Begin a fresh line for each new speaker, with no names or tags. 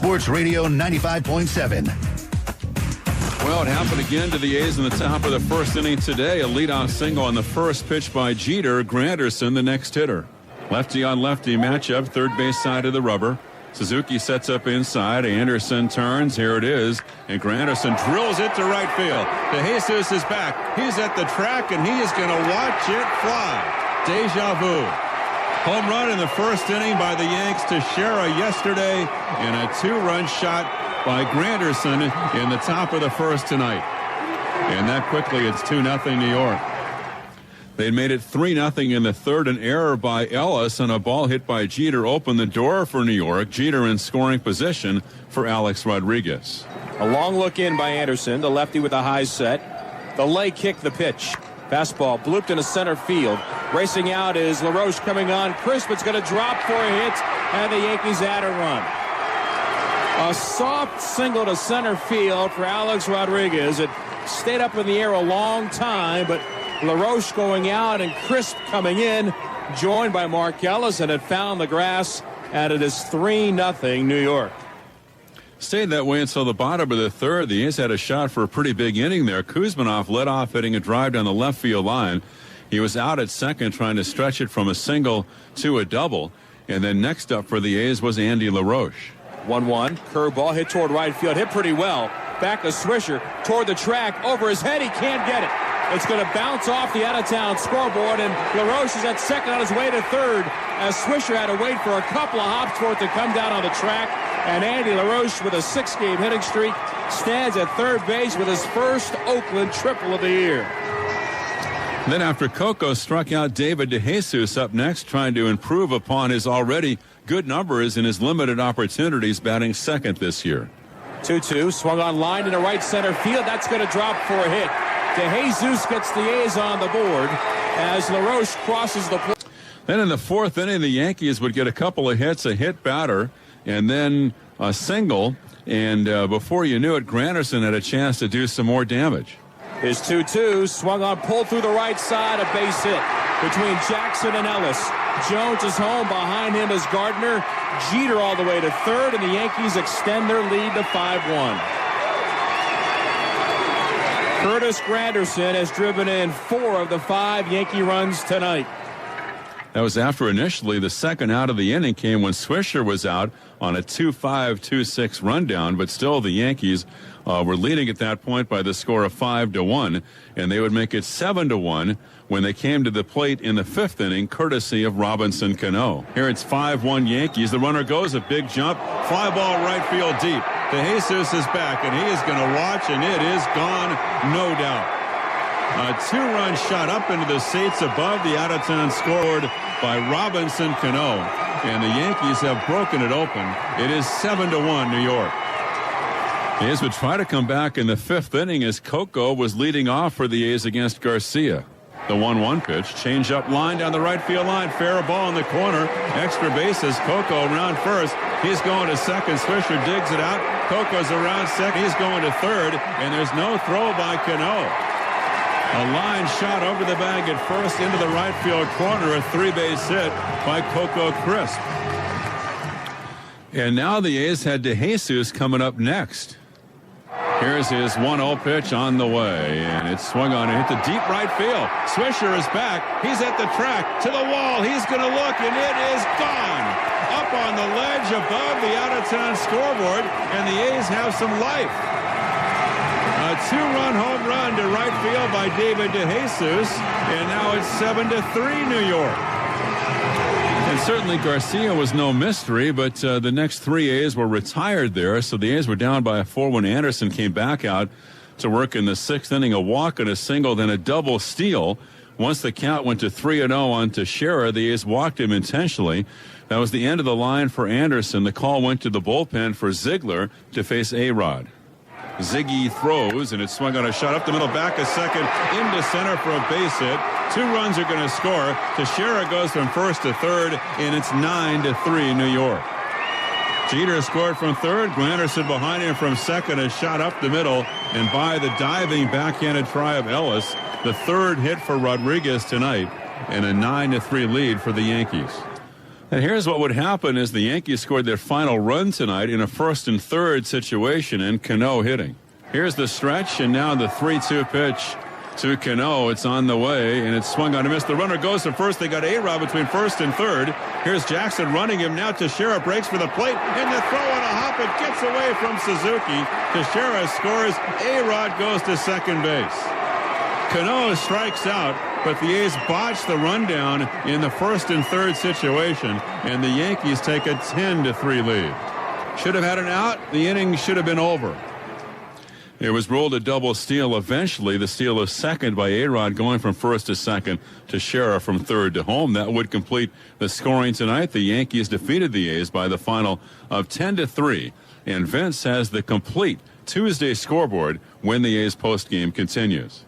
Sports Radio 95.7.
Well, it happened again to the A's in the top of the first inning today. A leadoff single on the first pitch by Jeter. Granderson, the next hitter. Lefty on lefty matchup, third base side of the rubber. Suzuki sets up inside. Anderson turns. Here it is. And Granderson drills it to right field. DeJesus is back. He's at the track, and he is going to watch it fly. Deja vu. Home run in the first inning by the Yanks to Shera yesterday, and a two-run shot by Granderson in the top of the first tonight. And that quickly, it's 2-0 New York. They made it 3-0 in the third. An error by Ellis and a ball hit by Jeter opened the door for New York. Jeter in scoring position for Alex Rodriguez.
A long look in by Anderson, the lefty with a high set. The leg kick, the pitch. Fastball blooped into center field. Racing out is LaRoche coming on. Crispin's going to drop for a hit, and the Yankees add a run. A soft single to center field for Alex Rodriguez. It stayed up in the air a long time, but LaRoche going out and Crisp coming in, joined by Mark Ellis, and it found the grass, and it is 3-0 New York.
Stayed that way until the bottom of the third. The A's had a shot for a pretty big inning there. Kuzminoff led off hitting a drive down the left field line. He was out at second trying to stretch it from a single to a double. And then next up for the A's was Andy LaRoche.
1-1, curveball hit toward right field, hit pretty well. Back to Swisher, toward the track, over his head, he can't get it. It's going to bounce off the out-of-town scoreboard, and LaRoche is at second on his way to third, as Swisher had to wait for a couple of hops for it to come down on the track. And Andy LaRoche, with a 6-game hitting streak, stands at third base with his first Oakland triple of the year.
Then after Coco struck out David DeJesus up next, trying to improve upon his already good numbers in his limited opportunities, batting second this year.
2-2, swung on line into right center field. That's going to drop for a hit. DeJesus gets the A's on the board as LaRoche crosses the plate.
Then in the fourth inning, the Yankees would get a couple of hits, a hit batter, and then a single. And before you knew it, Granderson had a chance to do some more damage.
His 2-2, swung on, pulled through the right side, a base hit between Jackson and Ellis. Jones is home. Behind him is Gardner. Jeter all the way to third, and the Yankees extend their lead to 5-1. Curtis Granderson has driven in 4 of the 5 Yankee runs tonight.
That was after initially the second out of the inning came when Swisher was out on a 2-5, 2-6 rundown, but still the Yankees were leading at that point by the score of 5-1, and they would make it 7-1 when they came to the plate in the fifth inning, courtesy of Robinson Cano. Here it's 5-1 Yankees. The runner goes, a big jump, fly ball right field deep. DeJesus is back, and he is going to watch, and it is gone, no doubt. A 2-run shot up into the seats above the out-of-town scoreboard by Robinson Cano, and the Yankees have broken it open. It is 7-1 New York. The A's would try to come back in the fifth inning as Coco was leading off for the A's against Garcia. The 1-1 pitch, change up line down the right field line, fair ball in the corner, extra bases, Coco around first, he's going to second, Swisher digs it out, Coco's around second, he's going to third, and there's no throw by Cano. A line shot over the bag at first into the right field corner, a 3-base hit by Coco Crisp. And now the A's had DeJesus coming up next. Here's his 1-0 pitch on the way, and it's swung on and hit the deep right field. Swisher is back. He's at the track, to the wall. He's going to look, and it is gone. Up on the ledge above the out-of-town scoreboard, and the A's have some life. A 2-run home run to right field by David DeJesus, and now it's 7-3 New York. And certainly Garcia was no mystery, but the next 3 A's were retired there, so the A's were down by a 4 when Anderson came back out to work in the sixth inning, a walk and a single, then a double steal. Once the count went to 3-0 on Teixeira, the A's walked him intentionally. That was the end of the line for Anderson. The call went to the bullpen for Ziegler to face A-Rod. Ziggy throws, and it's swung on a shot up the middle, back a second, into center for a base hit. 2 runs are going to score. Teixeira goes from first to third, and it's 9-3 New York. Jeter scored from third. Granderson behind him from second, a shot up the middle, and by the diving backhanded try of Ellis, the third hit for Rodriguez tonight, and a 9-3 lead for the Yankees. And here's what would happen is the Yankees scored their final run tonight in a first and third situation, and Cano hitting. Here's the stretch, and now the 3-2 pitch to Cano. It's on the way, and it's swung on a miss. The runner goes to first. They got A-Rod between first and third. Here's Jackson running him now. Teixeira breaks for the plate, and the throw on a hop. It gets away from Suzuki. Teixeira scores. A-Rod goes to second base. Cano strikes out, but the A's botched the rundown in the first and third situation, and the Yankees take a 10-3 lead. Should have had an out. The inning should have been over. It was ruled a double steal eventually. The steal of second by A-Rod going from first to second. Teixeira from third to home. That would complete the scoring tonight. The Yankees defeated the A's by the final of 10-3. And Vince has the complete Tuesday scoreboard when the A's postgame continues.